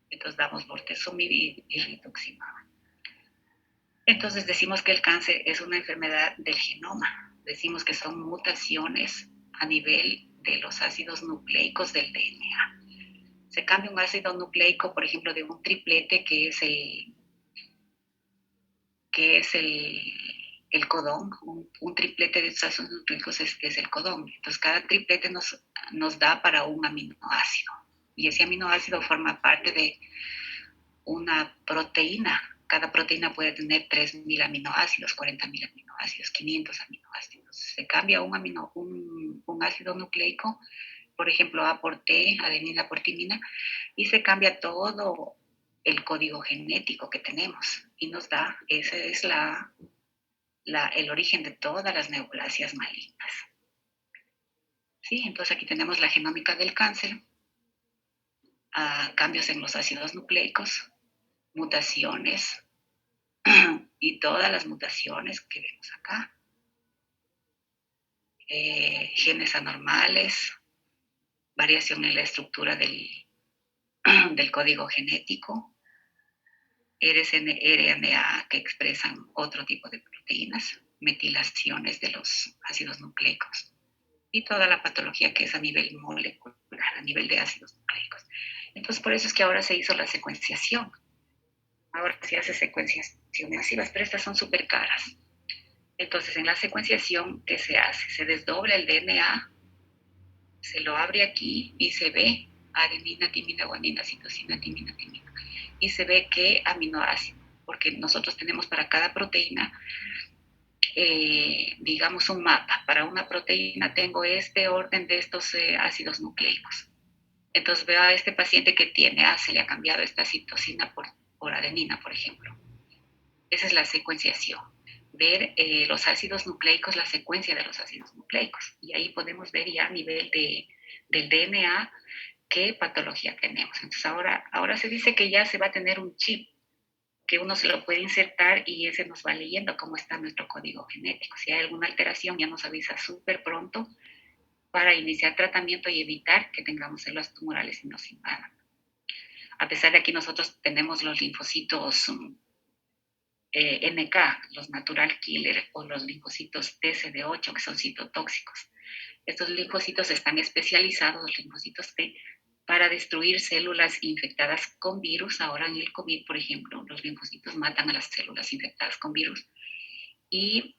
entonces damos bortezomib y rituximab. Entonces decimos que el cáncer es una enfermedad del genoma. Decimos que son mutaciones a nivel de los ácidos nucleicos del DNA. Se cambia un ácido nucleico, por ejemplo, de un triplete que es el codón. Un triplete de ácidos nucleicos es el codón. Entonces cada triplete nos da para un aminoácido. Y ese aminoácido forma parte de una proteína. Cada proteína puede tener 3.000 aminoácidos, 40.000 aminoácidos, 500 aminoácidos. Se cambia un ácido nucleico, por ejemplo, A por T, adenina por timina, y se cambia todo el código genético que tenemos. Y nos da, ese es el origen de todas las neoplasias malignas. ¿Sí? Entonces aquí tenemos la genómica del cáncer, cambios en los ácidos nucleicos, mutaciones y todas las mutaciones que vemos acá. Genes anormales, variación en la estructura del código genético, RNA que expresan otro tipo de proteínas, metilaciones de los ácidos nucleicos y toda la patología que es a nivel molecular, a nivel de ácidos nucleicos. Entonces, por eso es que ahora se hizo la secuenciación. Ahora se hace secuenciaciones masivas, pero estas son súper caras. Entonces, en la secuenciación, ¿qué se hace? Se desdobla el DNA, se lo abre aquí y se ve adenina, timina, guanina, citosina, timina, timina. Y se ve qué aminoácido, porque nosotros tenemos para cada proteína digamos, un mapa. Para una proteína tengo este orden de estos ácidos nucleicos. Entonces veo a este paciente que tiene, se le ha cambiado esta citosina por adenina, por ejemplo. Esa es la secuenciación. Ver los ácidos nucleicos, la secuencia de los ácidos nucleicos. Y ahí podemos ver ya a nivel del DNA qué patología tenemos. Entonces ahora se dice que ya se va a tener un chip que uno se lo puede insertar y ese nos va leyendo cómo está nuestro código genético. Si hay alguna alteración, ya nos avisa súper pronto para iniciar tratamiento y evitar que tengamos células tumorales y nos invadan. A pesar de aquí nosotros tenemos los linfocitos NK, los natural killer, o los linfocitos TCD8, que son citotóxicos. Estos linfocitos están especializados, los linfocitos T, para destruir células infectadas con virus. Ahora en el COVID, por ejemplo, los linfocitos matan a las células infectadas con virus y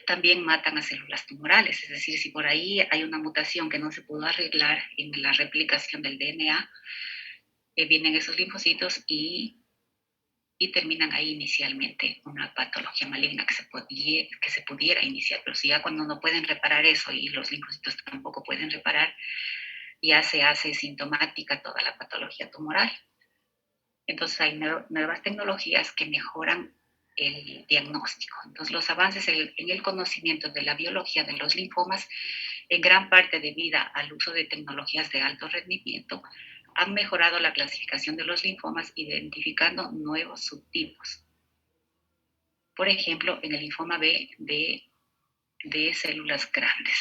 también matan a células tumorales. Es decir, si por ahí hay una mutación que no se pudo arreglar en la replicación del DNA, vienen esos linfocitos y terminan ahí inicialmente una patología maligna que se pudiera iniciar. Pero si ya cuando no pueden reparar eso y los linfocitos tampoco pueden reparar, ya se hace sintomática toda la patología tumoral. Entonces hay nuevas tecnologías que mejoran el diagnóstico. Entonces los avances en el conocimiento de la biología de los linfomas, en gran parte debido al uso de tecnologías de alto rendimiento, han mejorado la clasificación de los linfomas identificando nuevos subtipos. Por ejemplo, en el linfoma B de células grandes.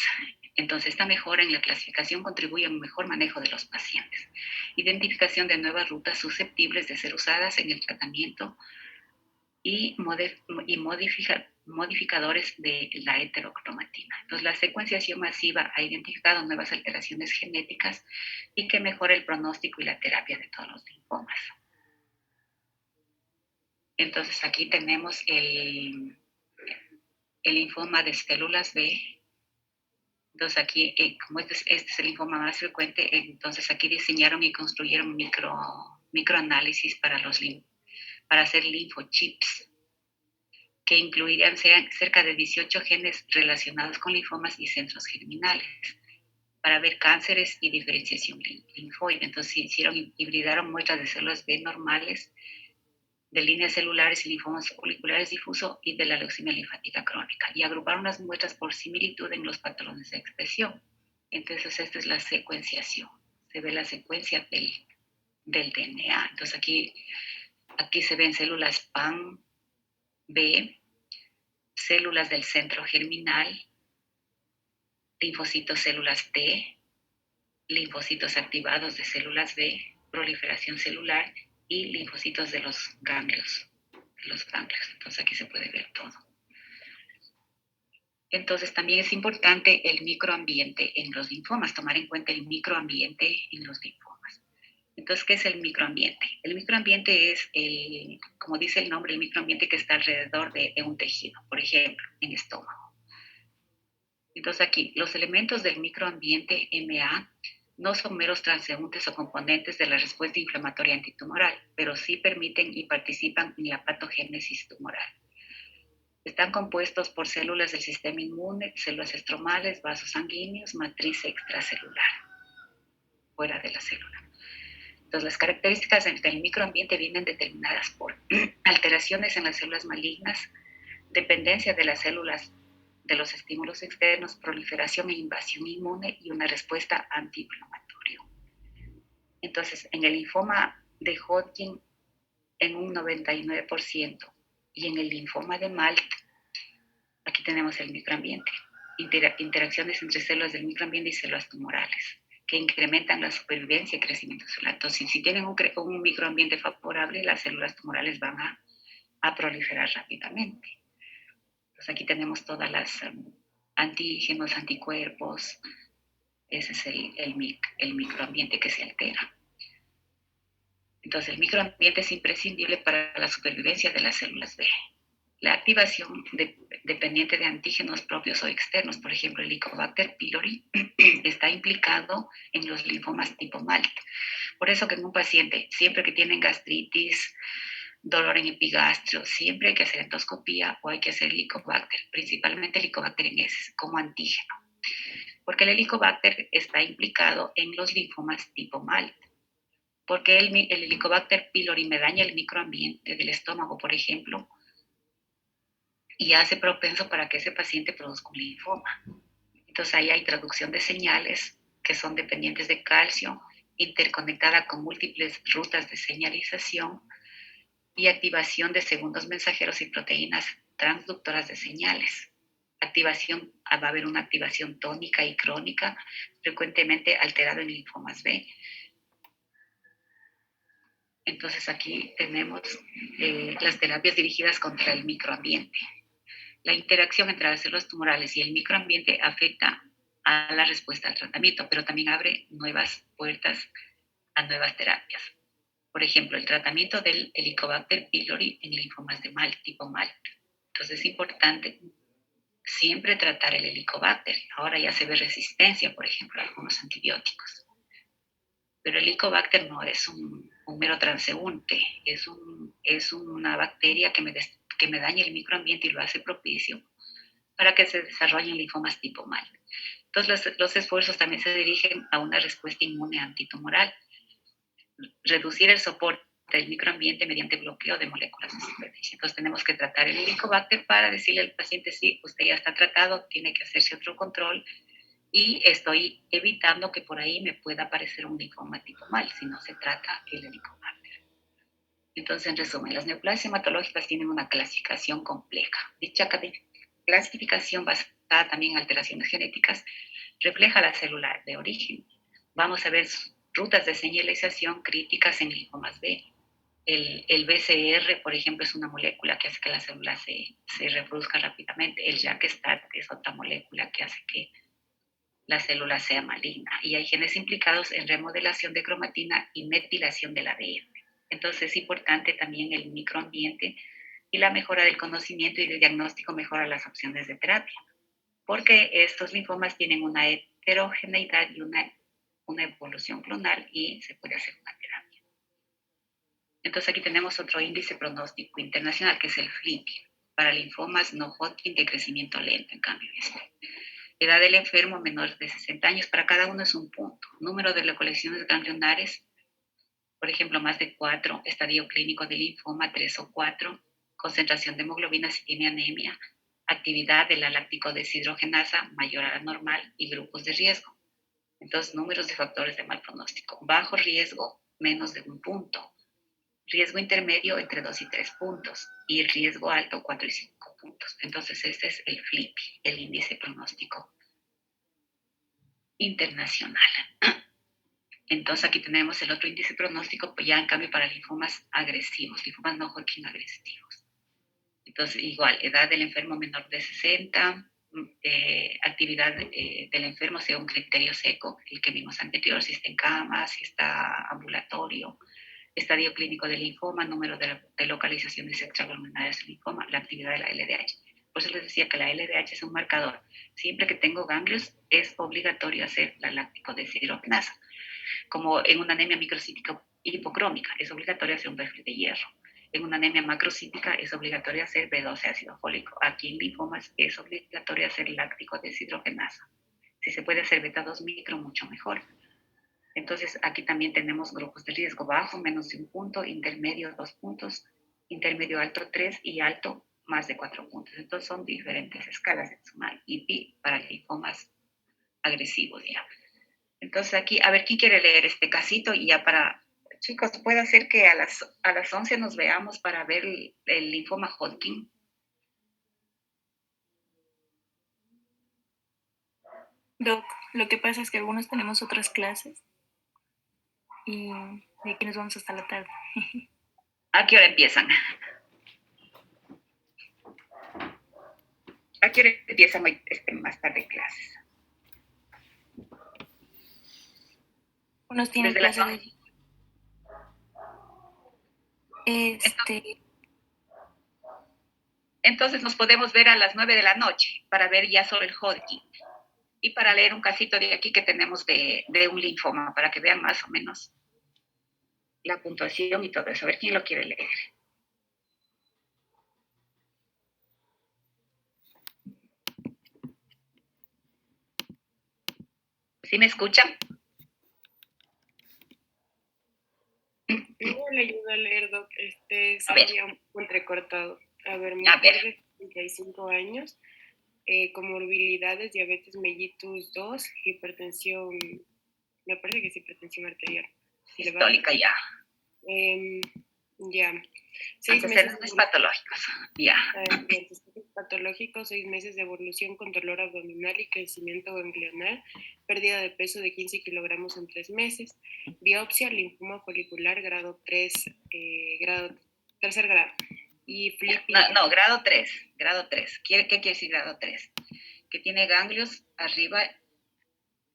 Entonces, esta mejora en la clasificación contribuye a un mejor manejo de los pacientes. Identificación de nuevas rutas susceptibles de ser usadas en el tratamiento y modificadores de la heterocromatina. Entonces, la secuenciación masiva ha identificado nuevas alteraciones genéticas y que mejora el pronóstico y la terapia de todos los linfomas. Entonces, aquí tenemos el linfoma de células B. Entonces aquí, como este es el linfoma más frecuente, entonces aquí diseñaron y construyeron microanálisis para hacer linfochips, que incluirían cerca de 18 genes relacionados con linfomas y centros germinales, para ver cánceres y diferenciación linfoide. Entonces hibridaron muestras de células B normales, de líneas celulares y linfomas foliculares difuso y de la leucemia linfática crónica, y agruparon las muestras por similitud en los patrones de expresión. Entonces, esta es la secuenciación. Se ve la secuencia del DNA. Entonces, aquí se ven células PAN B, células del centro germinal, linfocitos células T, linfocitos activados de células B, proliferación celular y linfocitos de los ganglios. Entonces, aquí se puede ver todo. Entonces, también es importante el microambiente en los linfomas, tomar en cuenta el microambiente en los linfomas. Entonces, ¿qué es el microambiente? El microambiente es, como dice el nombre, el microambiente que está alrededor de un tejido, por ejemplo, en estómago. Entonces, aquí, los elementos del microambiente MA no son meros transeúntes o componentes de la respuesta inflamatoria antitumoral, pero sí permiten y participan en la patogénesis tumoral. Están compuestos por células del sistema inmune, células estromales, vasos sanguíneos, matriz extracelular, fuera de la célula. Entonces, las características del microambiente vienen determinadas por alteraciones en las células malignas, dependencia de las células de los estímulos externos, proliferación e invasión inmune y una respuesta antiinflamatoria. Entonces, en el linfoma de Hodgkin, en un 99%, y en el linfoma de Malt, aquí tenemos el microambiente, interacciones entre células del microambiente y células tumorales, que incrementan la supervivencia y crecimiento celular. Entonces, si tienen un microambiente favorable, las células tumorales van a proliferar rápidamente. Entonces, aquí tenemos todas las antígenos, anticuerpos. Ese es el microambiente que se altera. Entonces, el microambiente es imprescindible para la supervivencia de las células B. La activación dependiente de antígenos propios o externos, por ejemplo, el Helicobacter pylori, está implicado en los linfomas tipo MALT. Por eso que en un paciente, siempre que tienen gastritis, dolor en epigastrio, siempre hay que hacer endoscopía o hay que hacer helicobacter, principalmente helicobacter en heces como antígeno, porque el helicobacter está implicado en los linfomas tipo MALT, porque el helicobacter pylori me daña el microambiente del estómago, por ejemplo, y hace propenso para que ese paciente produzca un linfoma. Entonces ahí hay traducción de señales que son dependientes de calcio, interconectada con múltiples rutas de señalización y activación de segundos mensajeros y proteínas transductoras de señales. Activación, va a haber una activación tónica y crónica, frecuentemente alterada en linfomas B. Entonces aquí tenemos las terapias dirigidas contra el microambiente. La interacción entre las células tumorales y el microambiente afecta a la respuesta al tratamiento, pero también abre nuevas puertas a nuevas terapias. Por ejemplo, el tratamiento del Helicobacter pylori en linfomas de MALT, tipo MALT. Entonces es importante siempre tratar el Helicobacter. Ahora ya se ve resistencia, por ejemplo, a algunos antibióticos. Pero el Helicobacter no es un mero transeúnte, es una bacteria que me daña el microambiente y lo hace propicio para que se desarrollen linfomas tipo MALT. Entonces los esfuerzos también se dirigen a una respuesta inmune antitumoral, reducir el soporte del microambiente mediante bloqueo de moléculas de superficie. Entonces tenemos que tratar el helicobacter para decirle al paciente, sí, usted ya está tratado, tiene que hacerse otro control y estoy evitando que por ahí me pueda aparecer un linfoma tipo MALT si no se trata el helicobacter. Entonces, en resumen, las neoplasias hematológicas tienen una clasificación compleja. Dicha clasificación basada también en alteraciones genéticas refleja la célula de origen. Vamos a ver rutas de señalización críticas en linfomas B. El BCR, por ejemplo, es una molécula que hace que la célula se reproduzca rápidamente. El JAK-STAT es otra molécula que hace que la célula sea maligna. Y hay genes implicados en remodelación de cromatina y metilación del ADN. Entonces es importante también el microambiente y la mejora del conocimiento y del diagnóstico mejora las opciones de terapia, porque estos linfomas tienen una heterogeneidad y una evolución clonal y se puede hacer una terapia. Entonces aquí tenemos otro índice pronóstico internacional que es el FLIPI, para linfomas no Hodgkin de crecimiento lento, en cambio edad del enfermo menor de 60 años, para cada uno es un punto. Número de recolecciones ganglionares, por ejemplo, más de 4, estadio clínico de linfoma 3 o 4, concentración de hemoglobina si tiene anemia, actividad de la láctico deshidrogenasa mayor a la normal y grupos de riesgo. Entonces, números de factores de mal pronóstico. Bajo riesgo, menos de un punto. Riesgo intermedio, entre 2 y 3 puntos. Y el riesgo alto, 4 y 5 puntos. Entonces, este es el FLIPI, el índice pronóstico internacional. Entonces, aquí tenemos el otro índice pronóstico, pues ya en cambio para linfomas agresivos, linfomas no Hodgkin agresivos. Entonces, igual, edad del enfermo menor de 60, actividad del enfermo sea un criterio seco, el que vimos anterior, si está en cama, si está ambulatorio, estadio clínico del linfoma, número de localizaciones extraglomerulares del linfoma, la actividad de la LDH. Por eso les decía que la LDH es un marcador. Siempre que tengo ganglios, es obligatorio hacer la láctico deshidrogenasa. Como en una anemia microcítica hipocrómica, es obligatorio hacer un perfil de hierro. En una anemia macrocítica es obligatorio hacer B12 ácido fólico. Aquí en linfomas es obligatorio hacer láctico deshidrogenasa. Si se puede hacer beta 2 micro, mucho mejor. Entonces, aquí también tenemos grupos de riesgo bajo, menos de un punto, intermedio 2 puntos, intermedio alto 3 y alto más de 4 puntos. Entonces, son diferentes escalas de suma y pi para linfomas agresivos ya. Entonces, aquí, a ver, ¿quién quiere leer este casito? Y ya para, chicos, puede ser que a las 11 nos veamos para ver el linfoma Hodgkin. Doc, lo que pasa es que algunos tenemos otras clases y de aquí nos vamos hasta la tarde. ¿A qué hora empiezan? ¿A qué hora empiezan hoy, más tarde clases? Unos tienen Desde las clase 11. de... Entonces nos podemos ver a las 9 de la noche para ver ya sobre el Hodgkin y para leer un casito de aquí que tenemos de un linfoma, para que vean más o menos la puntuación y todo eso. A ver quién lo quiere leer. ¿Sí me escuchan? No le ayuda a leer, Doc. Salía un poco entrecortado. A ver, A ver. mujer de 35 años, comorbilidades, diabetes mellitus 2, hipertensión, me parece que es hipertensión arterial elevada. Sistólica ya. Ya. 6 meses Antecedentes patológicos. Ya. antecedentes patológicos, 6 meses de evolución con dolor abdominal y crecimiento ganglionar, pérdida de peso de 15 kilogramos en 3 meses, biopsia, linfoma folicular, grado 3, tercer grado. Y flippy. No, grado 3. Grado 3. ¿Qué quiere decir grado 3? Que tiene ganglios arriba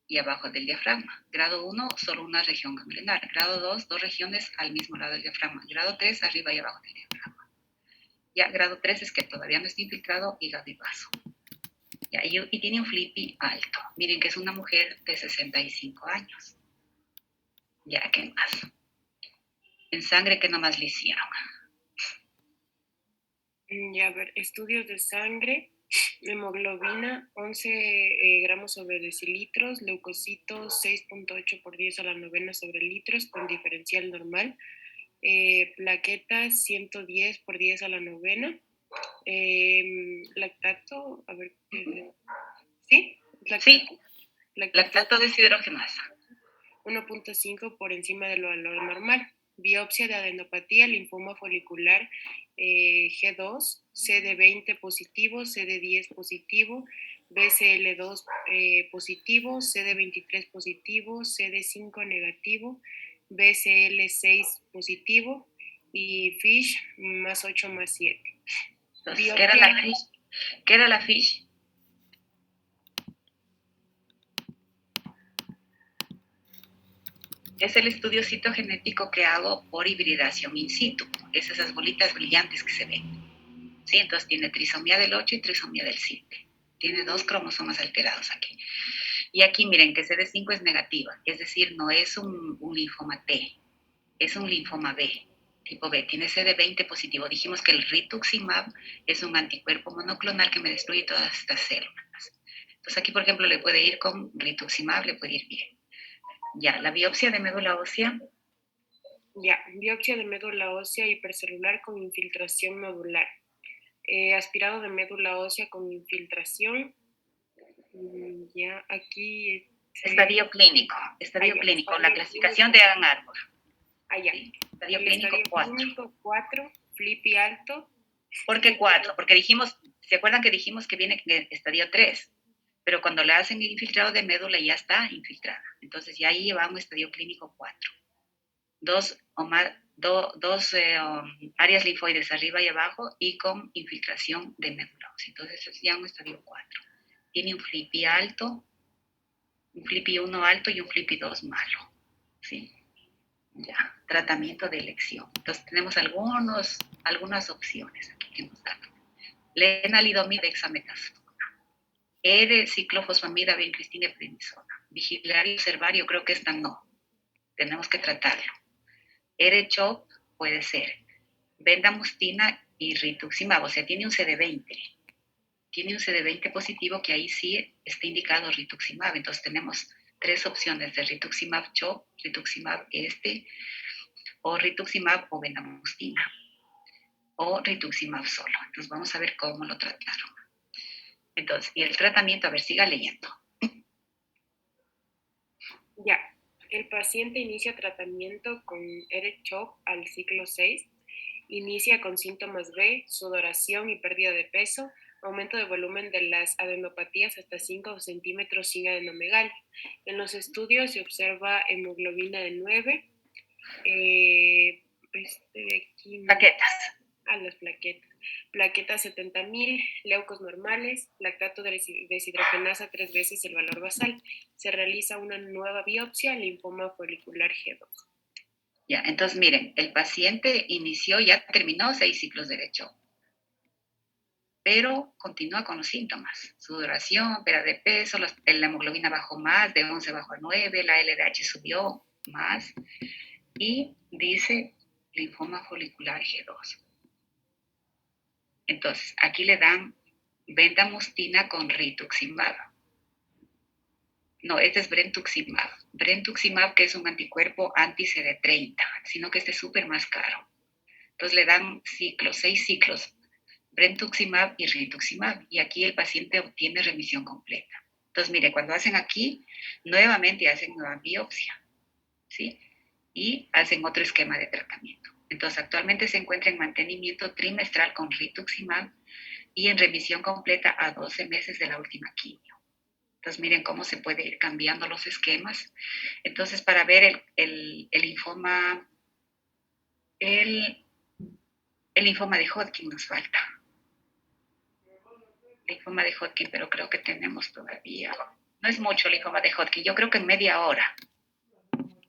y abajo del diafragma. Grado 1, solo una región ganglionar. Grado 2, dos regiones al mismo lado del diafragma. Grado 3, arriba y abajo del diafragma. Ya, grado 3 es que todavía no está infiltrado hígado y vaso. Ya, y tiene un flippy alto. Miren que es una mujer de 65 años. Ya, ¿qué más? En sangre, ¿qué nomás le hicieron? Ya, a ver, estudios de sangre, hemoglobina 11 gramos sobre decilitros, leucocitos 6.8 por 10 a la novena sobre litros con diferencial normal, plaquetas 110 por 10 a la novena, lactato, a ver, ¿sí? Lactato, sí, lactato deshidrogenasa. 1.5 por encima de lo normal. Biopsia de adenopatía, linfoma folicular G2, CD20 positivo, CD10 positivo, BCL2 positivo, CD23 positivo, CD5 negativo, BCL6 positivo y FISH más 8 más 7. Entonces, ¿qué era la FISH? ¿Qué era la FISH? Es el estudio citogenético que hago por hibridación in situ. Es esas bolitas brillantes que se ven. Sí, entonces tiene trisomía del 8 y trisomía del 7. Tiene 2 cromosomas alterados aquí. Y aquí miren que CD5 es negativa, es decir, no es un linfoma T, es un linfoma B, tipo B. Tiene CD20 positivo. Dijimos que el rituximab es un anticuerpo monoclonal que me destruye todas estas células. Entonces aquí, por ejemplo, le puede ir con rituximab, le puede ir bien. Ya, la biopsia de médula ósea. Ya, biopsia de médula ósea hipercelular con infiltración nodular. Aspirado de médula ósea con infiltración. Ya, aquí. Estadio clínico, la clasificación de Ann Arbor. Allá. Sí, estadio clínico 4. Clínico 4, flippy alto. ¿Por qué 4? Porque dijimos, ¿se acuerdan que dijimos que viene en estadio 3? Pero cuando le hacen el infiltrado de médula ya está infiltrada. Entonces ya ahí va un estadio clínico 4. Dos áreas linfoides arriba y abajo y con infiltración de médula. Entonces es ya un estadio 4. Tiene un flippy alto, un flippy 1 alto y un flippy 2 malo. ¿Sí? Ya, tratamiento de elección. Entonces tenemos algunas opciones aquí que nos dan. Lenalidomida, dexametasona. Ciclofosfamida, vincristina y prednisona. Vigilar y observar, yo creo que esta no. Tenemos que tratarlo. CHOP puede ser. Bendamustina y rituximab, o sea, tiene un CD20. Tiene un CD20 positivo que ahí sí está indicado rituximab. Entonces tenemos 3 opciones de rituximab CHOP, rituximab o rituximab o bendamustina. O rituximab solo. Entonces vamos a ver cómo lo trataron. Entonces, y el tratamiento, a ver, siga leyendo. Ya, el paciente inicia tratamiento con CHOP al ciclo 6. Inicia con síntomas B, sudoración y pérdida de peso, aumento de volumen de las adenopatías hasta 5 centímetros sin adenomegalia. En los estudios se observa hemoglobina de 9, plaquetas. Las plaquetas. Plaquetas 70.000, leucos normales, lactato deshidrogenasa 3 veces el valor basal. Se realiza una nueva biopsia, linfoma folicular G2. Ya, entonces miren, el paciente ya terminó 6 ciclos de CHOP, pero continúa con los síntomas, sudoración, pérdida de peso, la hemoglobina bajó más, de 11 bajó a 9, la LDH subió más, y dice linfoma folicular G2. Entonces, aquí le dan bendamustina con rituximab. No, este es brentuximab. Brentuximab, que es un anticuerpo anti-CD30, sino que este es súper más caro. Entonces le dan ciclos, 6 ciclos, brentuximab y rituximab, y aquí el paciente obtiene remisión completa. Entonces, mire, cuando hacen aquí, nuevamente hacen nueva biopsia, ¿sí? Y hacen otro esquema de tratamiento. Entonces, actualmente se encuentra en mantenimiento trimestral con rituximab y en remisión completa a 12 meses de la última quimio. Entonces, miren cómo se puede ir cambiando los esquemas. Entonces, para ver el linfoma, el linfoma de Hodgkin nos falta. Linfoma de Hodgkin, pero creo que tenemos todavía. No es mucho el linfoma de Hodgkin, yo creo que en media hora.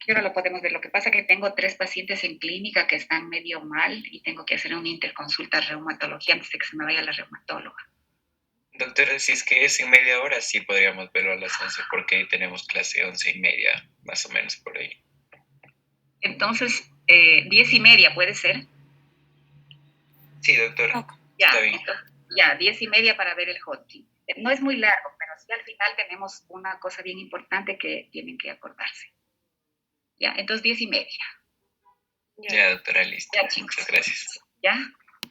Ahora lo podemos ver. Lo que pasa es que tengo 3 pacientes en clínica que están medio mal y tengo que hacer una interconsulta de reumatología antes de que se me vaya la reumatóloga. Doctora, si es que es en media hora, sí podríamos verlo a las 11, porque ahí tenemos clase 11:30, más o menos por ahí. Entonces, 10:30 puede ser. Sí, doctora. Ok. Ya, Está bien. entonces, ya, 10:30 para ver el Hodgkin. No es muy largo, pero sí al final tenemos una cosa bien importante que tienen que acordarse. Ya, entonces 10:30. Ya, doctora, listo. Ya, chicos. Muchas gracias. Ya.